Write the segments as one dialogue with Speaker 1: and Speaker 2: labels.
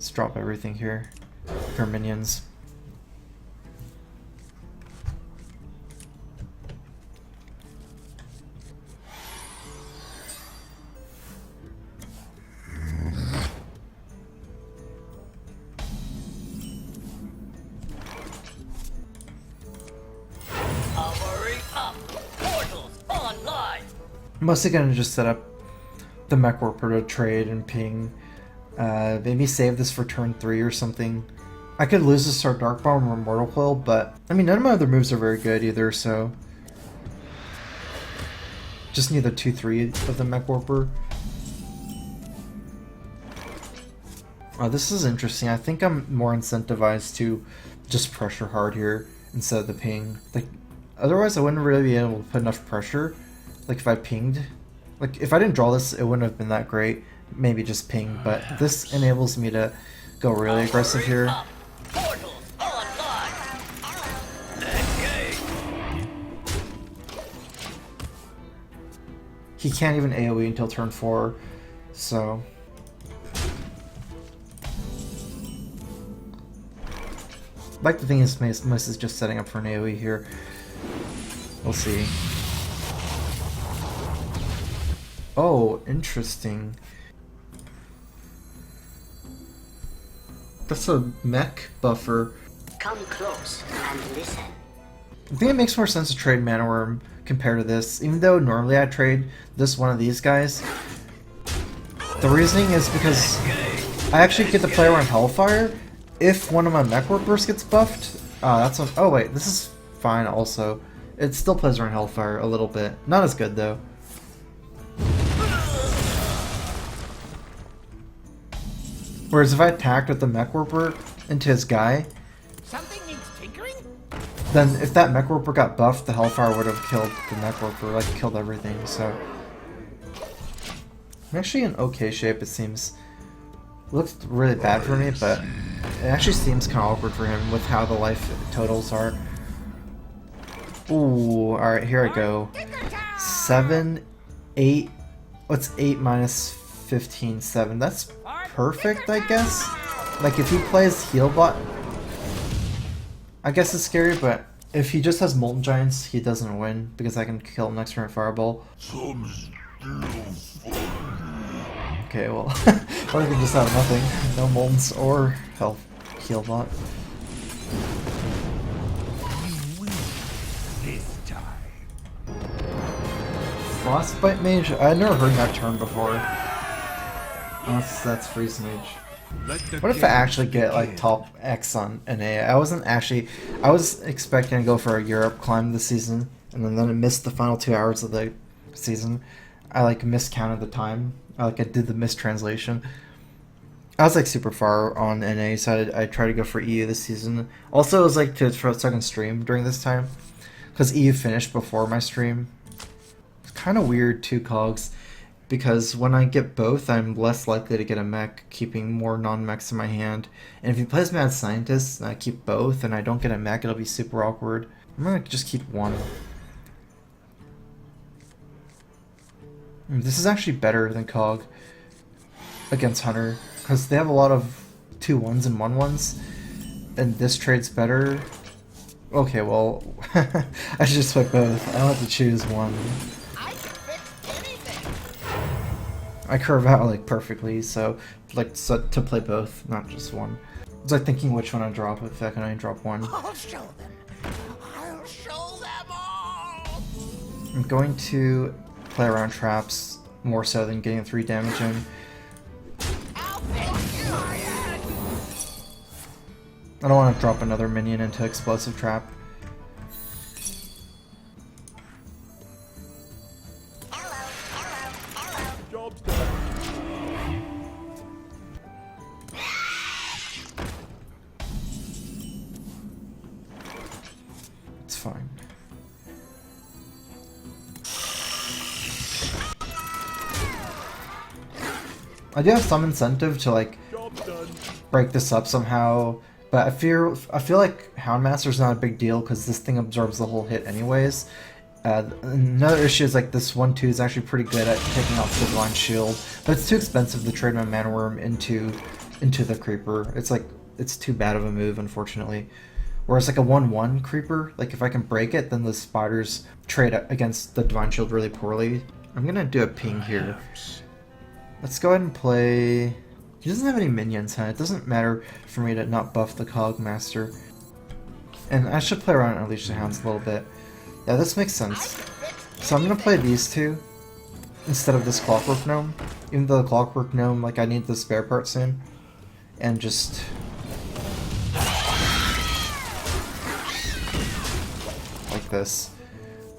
Speaker 1: Let's drop everything here for minions. I'm mostly gonna just set up the Mech Warper to trade and ping. Maybe save this for turn 3 or something. I could lose this to our Dark Bomb or Mortal Coil, but I mean none of my other moves are very good either, so just need the 2-3 of the Mech Warper. Oh, this is interesting. I think I'm more incentivized to just pressure hard here instead of the ping. Like, otherwise I wouldn't really be able to put enough pressure. Like if I pinged, like if I didn't draw this, it wouldn't have been that great. Maybe just ping, but this enables me to go really aggressive here. He can't even AoE until turn 4, so like the thing is, most is just setting up for an AoE here. We'll see. Oh, interesting. That's a mech buffer.
Speaker 2: Come close and listen.
Speaker 1: I think it makes more sense to trade Mana Worm compared to this, even though normally I trade this one of these guys. The reasoning is because I actually get to play around Hellfire if one of my Mech Warpers gets buffed. That's what, oh wait, this is fine also. It still plays around Hellfire a little bit. Not as good though. Whereas if I attacked with the Mech Warper into his guy, then if that Mech Warper got buffed, the Hellfire would have killed the Mech Warper, like killed everything, so... I'm actually in okay shape, it seems. It looks really bad for me, but it actually seems kind of awkward for him with how the life totals are. Ooh, alright, here I go. 7, 8, what's 8 minus 15, 7, that's perfect, I guess? Like, if he plays Healbot, I guess it's scary, but if he just has Molten Giants, he doesn't win, because I can kill him next turn with Fireball. Okay, well, what if he just have nothing? No Moltens or Healbot. Frostbite Mage? I'd never heard that term before. That's Freeze Mage. What if I actually get like top X on NA? I was expecting to go for a Europe climb this season, and then I missed the final 2 hours of the season. I like miscounted the time. I did the mistranslation. I was like super far on NA, so I tried to go for EU this season. Also, it was like so I can stream during this time, because EU finished before my stream. It's kind of weird too, Cogs. Because when I get both, I'm less likely to get a mech, keeping more non-mechs in my hand. And if he plays Mad Scientist, and I keep both, and I don't get a mech, it'll be super awkward. I'm gonna just keep one. This is actually better than Cog against Hunter, because they have a lot of 2-1s and 1-1s, and this trade's better. Okay, well, I should just pick both. I don't have to choose one. I curve out like perfectly, so to play both, not just one. It's like thinking which one I drop if I can only drop one.
Speaker 3: I'll show them. I'll show them all.
Speaker 1: I'm going to play around traps more so than getting 3 damage in. I don't want to drop another minion into explosive trap. It's fine. I do have some incentive to like break this up somehow, but I feel like Houndmaster's not a big deal because this thing absorbs the whole hit anyways. Another issue is like this 1-2 is actually pretty good at taking off the Divine Shield, but it's too expensive to trade my Mana Worm into into the creeper. It's like, it's too bad of a move, unfortunately. Whereas like a 1/1 creeper, like if I can break it, then the spiders trade against the Divine Shield really poorly. I'm gonna do a ping here. Let's go ahead and play... He doesn't have any minions, huh? It doesn't matter for me to not buff the Cogmaster. And I should play around and Unleash the Hounds a little bit. Yeah, this makes sense. So I'm gonna play these two instead of this Clockwork Gnome. Even though the Clockwork Gnome, like, I need the spare part soon. And just... like this.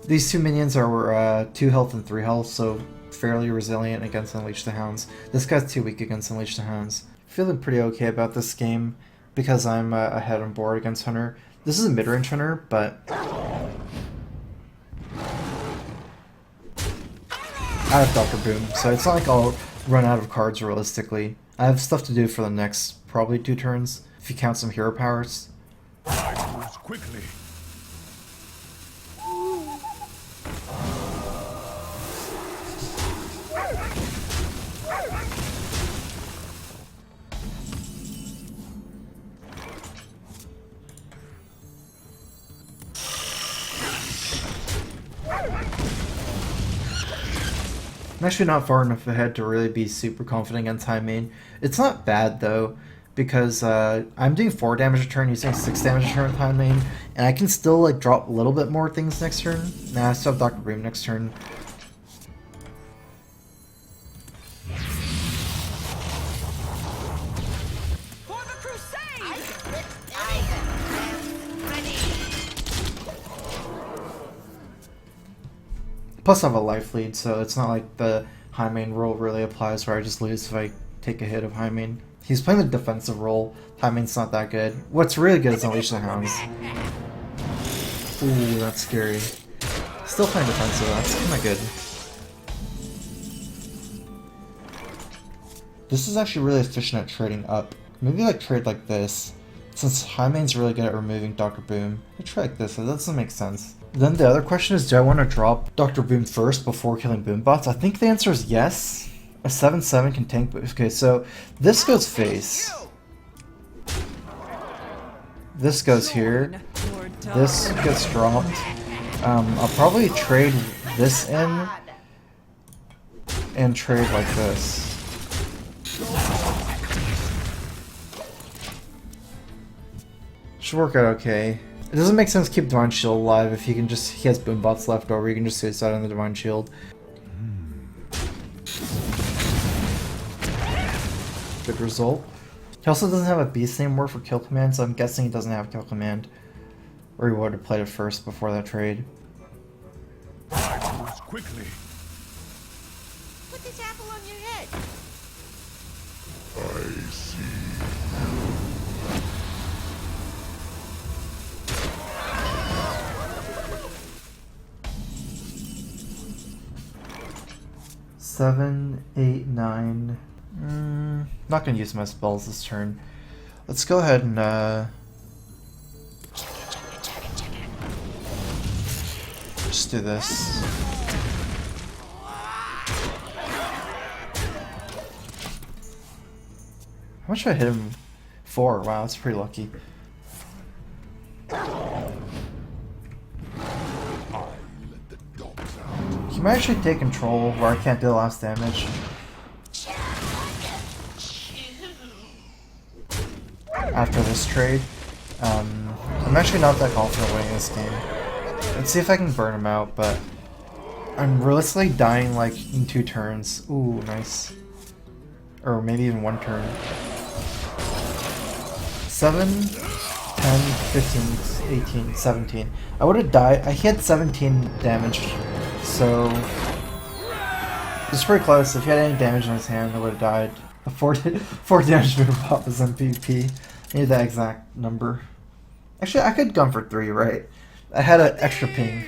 Speaker 1: These two minions are 2 health and 3 health, so fairly resilient against Unleash the Hounds. This guy's too weak against Unleash the Hounds. Feeling pretty okay about this game because I'm ahead on board against Hunter. This is a mid-range Hunter, but I have Dr. Boom, so it's not like I'll run out of cards realistically. I have stuff to do for the next probably 2 turns, if you count some hero powers.
Speaker 3: Quickly.
Speaker 1: I'm actually not far enough ahead to really be super confident against high main. It's not bad though, because I'm doing 4 damage a turn, using 6 damage a turn with high main, and I can still like drop a little bit more things next turn. Nah, I still have Dr. Boom next turn.
Speaker 3: For the crusade!
Speaker 1: Plus I have a life lead, so it's not like the high main role really applies where I just lose if I take a hit of high main. He's playing the defensive role. High main's not that good. What's really good is Unleash the Hounds. Ooh, that's scary. Still playing defensive, that's kinda good. This is actually really efficient at trading up. Maybe like trade like this. Since high main's really good at removing Dr. Boom. I try like this, that doesn't make sense. Then the other question is, do I want to drop Dr. Boom first before killing Boombots? I think the answer is yes. A 7/7 can tank. Okay, so this goes face. This goes here. This gets dropped. I'll probably trade this in and trade like this. Should work out okay. It doesn't make sense to keep Divine Shield alive if he has Boombots left over, you can just suicide on the Divine Shield. Good result. He also doesn't have a beast anymore for kill command, so I'm guessing he doesn't have kill command. Or he would have played it first before that trade.
Speaker 3: Quickly.
Speaker 4: Put this apple on your head.
Speaker 3: I see.
Speaker 1: Seven, 8, 9. Not gonna use my spells this turn. Let's go ahead and just do this. How much did I hit him? 4. Wow, that's pretty lucky. He might actually take control where I can't do the last damage. After this trade. I'm actually not that confident winning this game. Let's see if I can burn him out, but I'm realistically dying like in 2 turns. Ooh, nice. Or maybe even 1 turn. 7, 10, 15, 18, 17. I would have died. I hit 17 damage, so it's pretty close. If he had any damage in his hand, I would have died. A 4 damage Boombox was MVP. I need that exact number. Actually, I could gun for 3, right? I had an extra ping.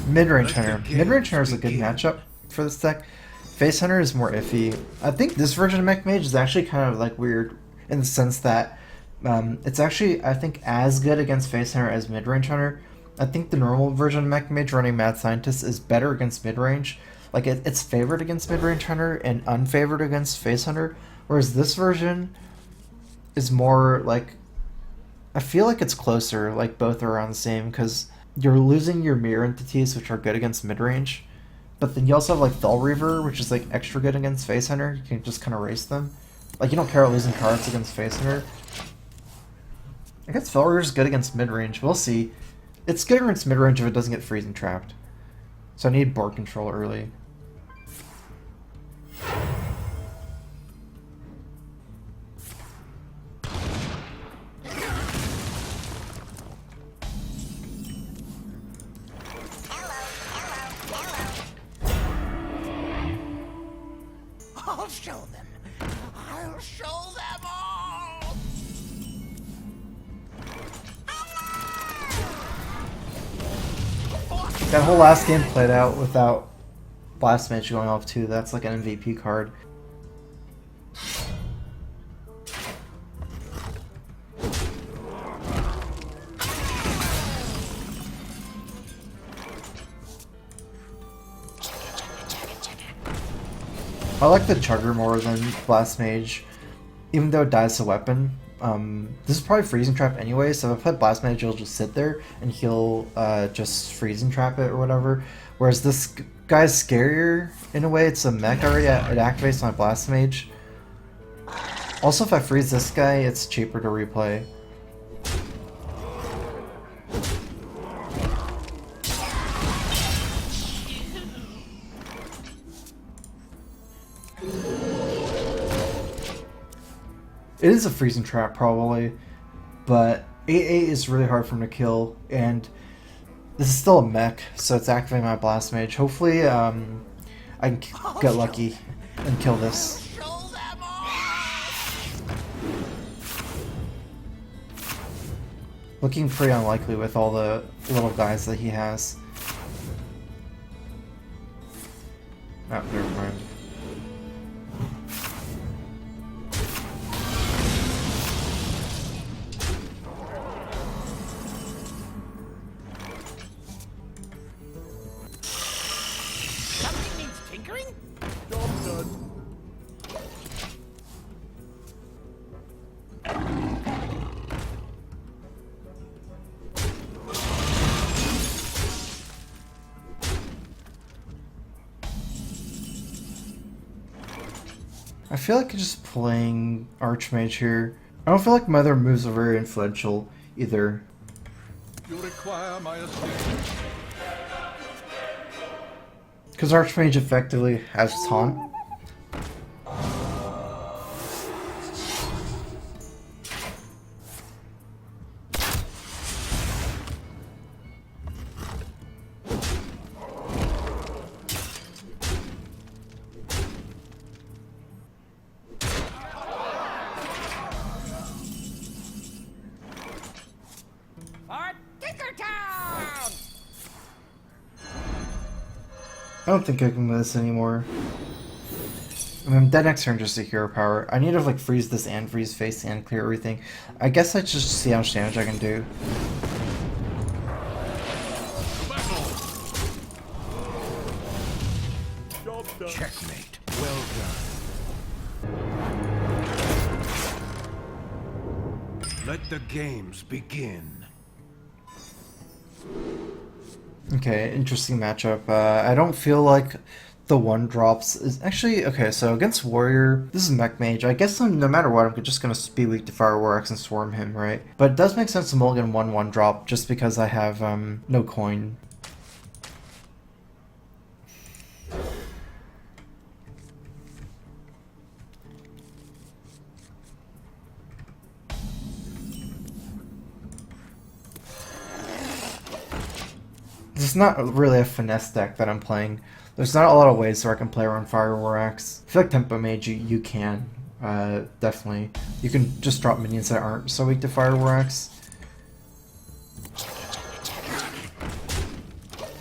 Speaker 1: Midrange Hunter. Midrange Hunter is a good matchup for this deck. Face Hunter is more iffy. I think this version of Mech Mage is actually kind of like weird in the sense that it's actually, I think, as good against Face Hunter as Midrange Hunter. I think the normal version of Mech Mage running Mad Scientist is better against midrange, Like it's favored against midrange hunter and unfavored against face hunter, whereas this version is more like, I feel like it's closer, like both are around the same, because you're losing your mirror entities, which are good against midrange, but then you also have like Fel Reaver, which is like extra good against face hunter. You can just kind of race them. Like you don't care about losing cards against face hunter. I guess Fel Reaver is good against midrange. We'll see. It's good against midrange if it doesn't get freezing trapped. So I need board control early.
Speaker 3: I'll show them. I'll show them all.
Speaker 1: That whole last game played out without Blast Mage going off too. That's like an MVP card. I like the Chugger more than Blast Mage, even though it dies to weapon. This is probably freezing trap anyway, so if I play Blast Mage, he'll just sit there and he'll just freezing trap it or whatever. Whereas this guy's scarier in a way. It's a mech already. It activates my Blast Mage. Also, if I freeze this guy, it's cheaper to replay. It is a freezing trap, probably, but 8/8 is really hard for him to kill, and this is still a mech, so it's activating my Blast Mage. Hopefully, I can get lucky and kill this. Looking pretty unlikely with all the little guys that he has. Oh, never mind. I feel like just playing Archmage here. I don't feel like my other moves are very influential either.
Speaker 5: You require my assistance.
Speaker 1: Because Archmage effectively has taunt. I don't think I can win this anymore. I mean, I'm dead next turn just to hero power. I need to like freeze this and freeze face and clear everything. I guess I just see how much damage I can do.
Speaker 5: Checkmate. Well done. Let the games begin.
Speaker 1: Okay, interesting matchup. I don't feel like the 1-drops is actually okay. So against Warrior, this is Mech Mage. I guess no matter what, I'm just gonna be weak to Fire War Axe and swarm him, right? But it does make sense to mulligan 1/1-drop just because I have no coin. It's not really a finesse deck that I'm playing. There's not a lot of ways where I can play around Fire War Axe. I feel like Tempo Mage, you can. Definitely. You can just drop minions that aren't so weak to Fire War Axe.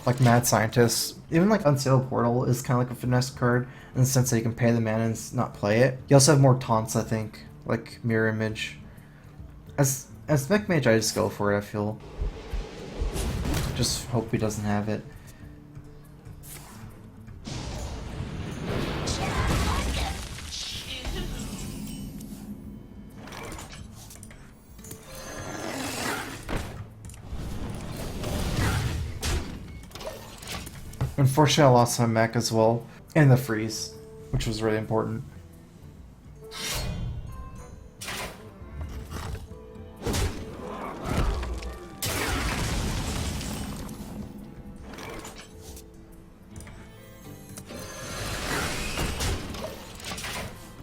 Speaker 1: Like Mad Scientist. Even like Unsealed Portal is kind of like a finesse card in the sense that you can pay the mana and not play it. You also have more taunts, I think. Like Mirror Image. As Mech Mage, I just go for it, I feel. Just hope he doesn't have it. Unfortunately, I lost my mech as well, and the freeze, which was really important.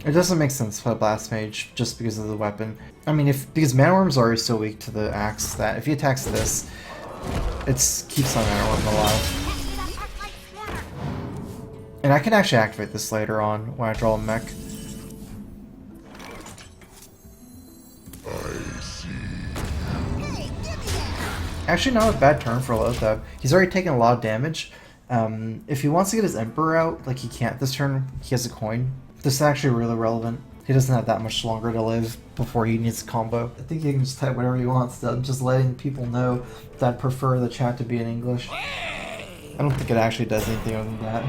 Speaker 1: It doesn't make sense to play Blast Mage just because of the weapon. I mean, because Mana Worm's already so weak to the axe that if he attacks this, it keeps my Mana Worm alive. And I can actually activate this later on when I draw a mech. Actually, not a bad turn for Lothab. He's already taken a lot of damage. If he wants to get his Emperor out, like he can't this turn, he has a coin. This is actually really relevant. He doesn't have that much longer to live before he needs a combo. I think he can just type whatever he wants. I'm just letting people know that I prefer the chat to be in English. I don't think it actually does anything other than that.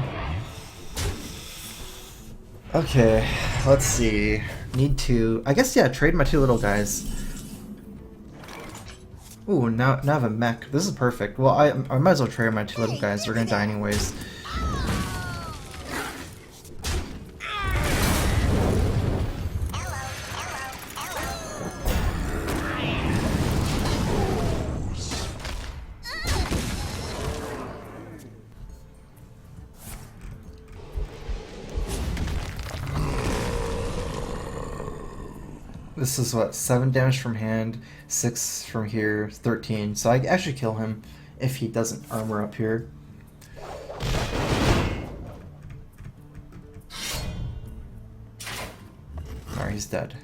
Speaker 1: Okay, let's see. Need to, I guess, yeah, trade my two little guys. Ooh, now I have a mech. This is perfect. Well, I might as well trade my two little guys. They're gonna die anyways. This is what, 7 damage from hand, 6 from here, 13. So I actually kill him if he doesn't armor up here. Alright, he's dead.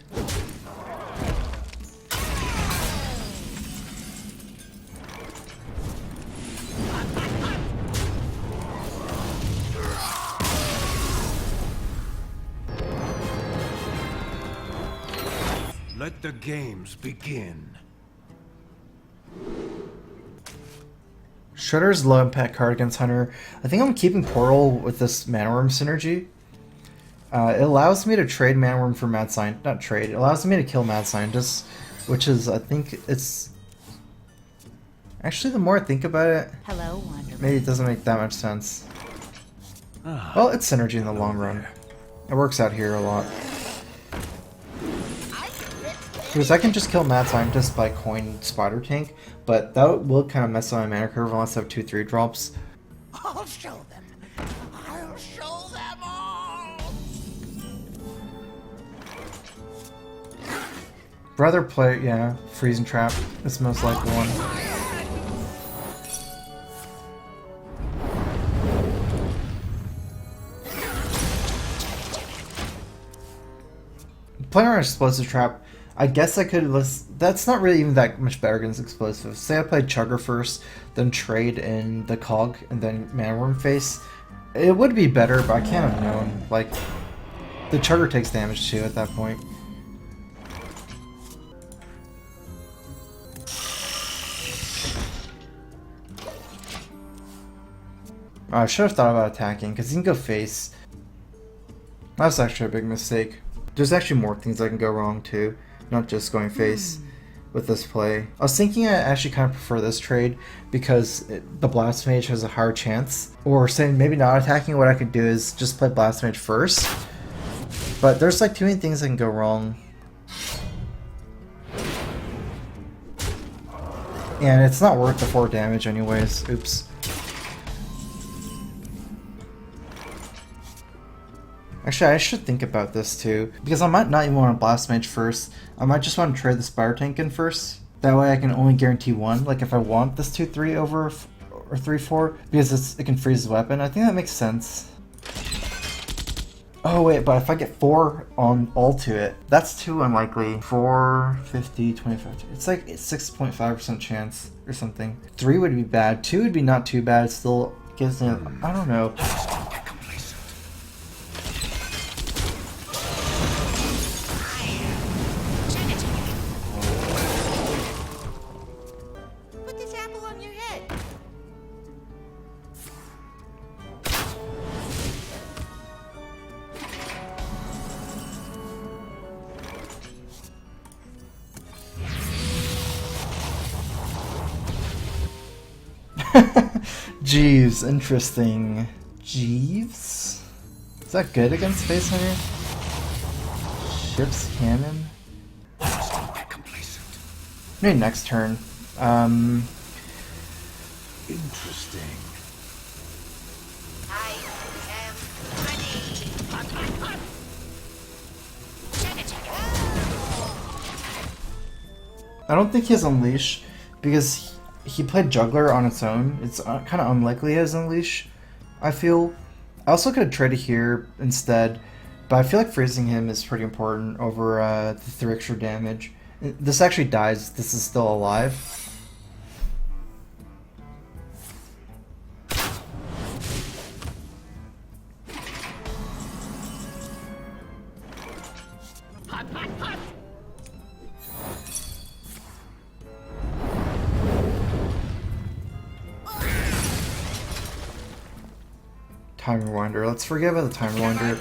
Speaker 5: Let the games begin.
Speaker 1: Shredder's low impact card against Hunter. I think I'm keeping Portal with this Mana Worm synergy. It allows me to trade Mana Worm for Mad Scientist. Not trade, it allows me to kill Mad Scientist, which is, I think it's... Actually, the more I think about it,
Speaker 4: Hello, Wonderland.
Speaker 1: maybe it doesn't make that much sense. Well, it's synergy in the long run. It works out here a lot. Because I can just kill Mad Scientist by coin Spider Tank, but that will kind of mess up my mana curve unless I have 2/3 drops.
Speaker 3: I'll show them. I'll show them all.
Speaker 1: Rather play, yeah, Freezing Trap is most likely one. Playing around Explosive Trap, I guess I could list. That's not really even that much better against Explosive. Say I played Chugger first, then trade in the Cog, and then Mana Worm face. It would be better, but I can't have known. Like, the Chugger takes damage too at that point. Oh, I should have thought about attacking, because he can go face. That's actually a big mistake. There's actually more things that can go wrong too. Not just going face with this play. I was thinking I actually kind of prefer this trade because the Blast Mage has a higher chance. Or saying maybe not attacking, what I could do is just play Blast Mage first. But there's like too many things that can go wrong. And it's not worth the 4 damage anyways. Oops. Actually, I should think about this too, because I might not even want to Blast Mage first. I might just want to trade the Spider Tank in first. That way I can only guarantee 1. Like if I want this 2/3 over or 3/4, because it can freeze the weapon. I think that makes sense. Oh wait, but if I get 4 on all to it, that's too unlikely. 4, 50, 25. It's like 6.5% chance or something. 3 would be bad. 2 would be not too bad. It still gives me, I don't know.
Speaker 4: Put this apple on your head.
Speaker 1: Jeeves, interesting. Jeeves? Is that good against Face Hunter? Ship's Cannon? Maybe next turn.
Speaker 5: Interesting.
Speaker 4: I am ready. Hot, hot, hot. Check it, check it.
Speaker 1: I don't think he has Unleash because he played Juggler on its own. It's kind of unlikely he has Unleash, I feel. I also could have traded here instead, but I feel like freezing him is pretty important over the 3 extra damage. This actually dies. This is still alive.
Speaker 4: Hot, hot, hot.
Speaker 1: Time Rewinder. Let's forget about the Time Rewinder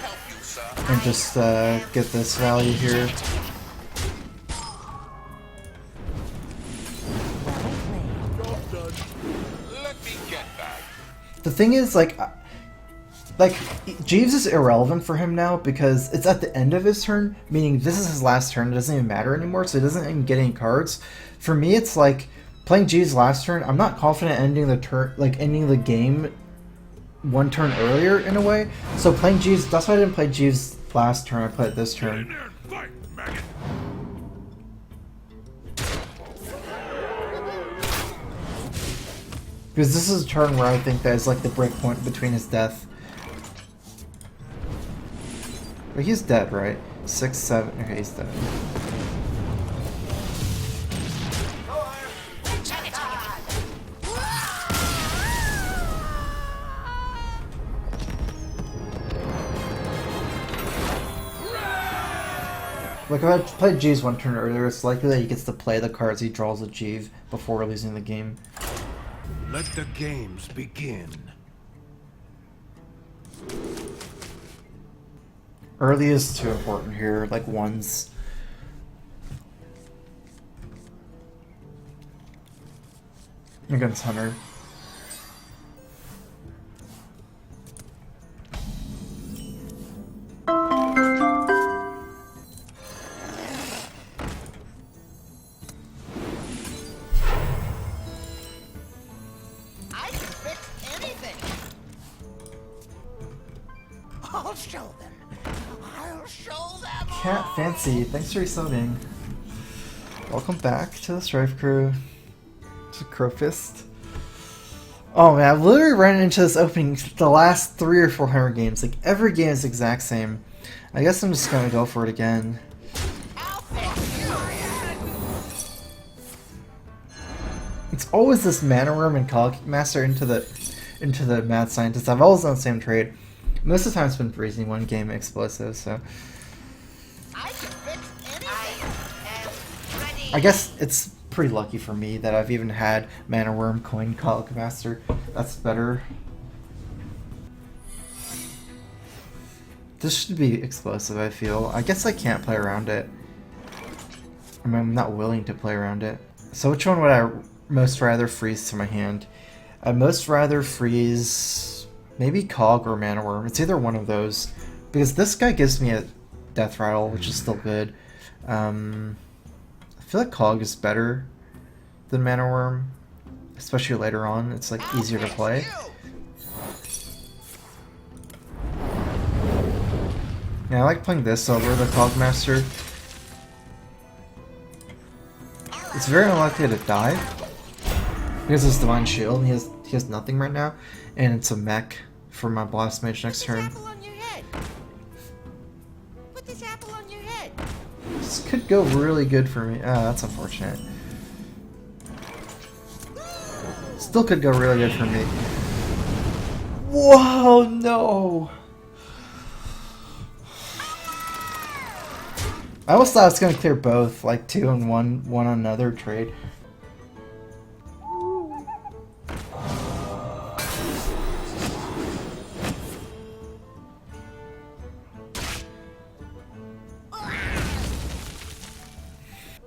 Speaker 1: and just get this value here. The thing is, like Jeeves is irrelevant for him now because it's at the end of his turn, meaning this is his last turn. It doesn't even matter anymore, so he doesn't even get any cards. For me, it's like playing Jeeves last turn. I'm not confident ending the turn, like ending the game one turn earlier in a way. So playing Jeeves, that's why I didn't play Jeeves last turn. I played it this turn. Because this is a turn where I think that is like the break point between his death. But he's dead, right? 6, 7. Okay, he's dead. Like, if I played Jeeves one turn earlier, it's likely that he gets to play the cards he draws with Jeeves before losing the game.
Speaker 5: Let the games begin.
Speaker 1: Early is too important here, like ones. Against Hunter.
Speaker 3: I can fix anything. I'll show them. I'll show them all.
Speaker 1: Cat Fancy, thanks for resubbing. Welcome back to the StrifeCro. To Crowfist. Oh man, I've literally ran into this opening the last 300 or 400 games. Like, every game is the exact same. I guess I'm just gonna go for it again.
Speaker 3: I'll fix you.
Speaker 1: It's always this Mana Worm and Cog Master into the Mad Scientist. I've always done the same trade. Most of the time it's been freezing one game explosive, so
Speaker 3: I can fix anything.
Speaker 4: I am ready.
Speaker 1: I guess it's pretty lucky for me that I've even had Mana Worm, Coin, Cog Master. That's better. This should be explosive, I feel. I guess I can't play around it. I mean, I'm not willing to play around it. So which one would I most rather freeze to my hand? I'd most rather freeze maybe Cog or Mana Worm. It's either one of those. Because this guy gives me a Death Rattle, which is still good. I feel like Cog is better than Mana Worm. Especially later on. It's like easier to play. Yeah, I like playing this over the Cog Master. It's very unlikely to die. Because it's Divine Shield, and he has nothing right now. And it's a mech for my Blast Mage next
Speaker 4: Put
Speaker 1: turn.
Speaker 4: this apple on your head. Put this apple on your head.
Speaker 1: This could go really good for me. Ah, that's unfortunate. Still could go really good for me. Whoa, no! I almost thought I was gonna clear both, like 2 and 1 on another trade.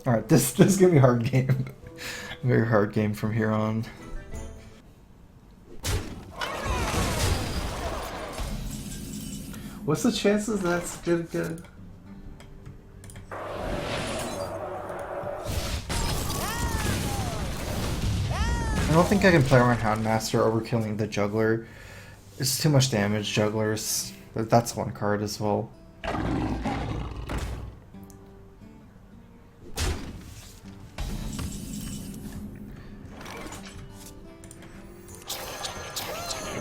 Speaker 1: Alright, this is gonna be a hard game. Very hard game from here on. What's the chances that's good? I don't think I can play around Houndmaster over killing the Juggler. It's too much damage, Jugglers. But that's one card as well.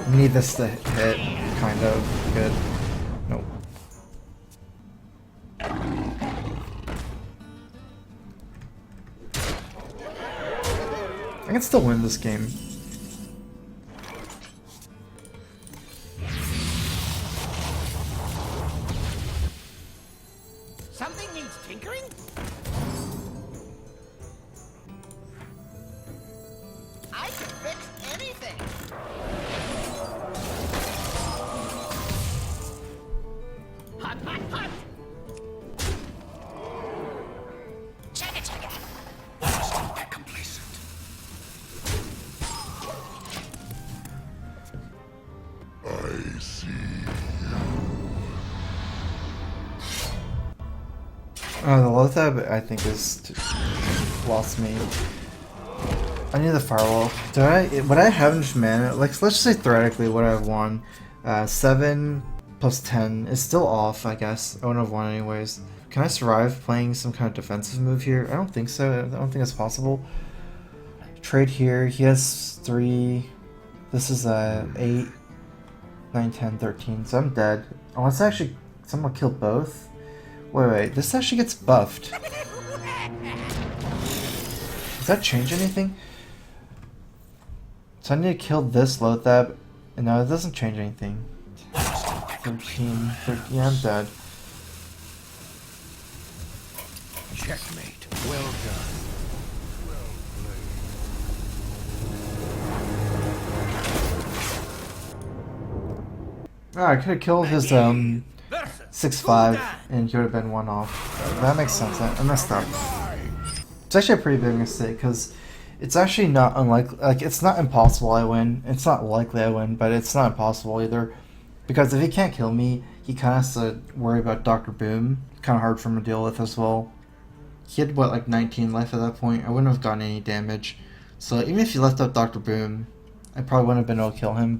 Speaker 1: We need this to hit, kind of. Good. Nope. I can still win this game.
Speaker 3: Something needs tinkering? I can fix anything. Hot, hot, hot!
Speaker 4: Check it.
Speaker 5: Don't get complacent. I see.
Speaker 1: Oh, the Lothab I think is lost me. I need the firewall. Would I have enough mana? Like, let's just say theoretically, would I have won? 7 plus 10 is still off, I guess. I wouldn't have won anyways. Can I survive playing some kind of defensive move here? I don't think so. I don't think that's possible. Trade here. He has 3. This is 8, 9, 10, 13. So I'm dead. Unless actually someone killed both. Wait. This actually gets buffed. Does that change anything? So I need to kill this Lothab. And no, it doesn't change anything. 13. Yeah, I'm dead.
Speaker 5: Checkmate. Well done.
Speaker 1: Oh, I could have killed his 6/5 and he would have been 1 off. That makes sense. I messed up. It's actually a pretty big mistake because it's actually not unlikely. Like, it's not impossible I win. It's not likely I win, but it's not impossible either. Because if he can't kill me, he kind of has to worry about Dr. Boom. Kind of hard for him to deal with as well. He had, what, like 19 life at that point? I wouldn't have gotten any damage. So even if he left up Dr. Boom, I probably wouldn't have been able to kill him.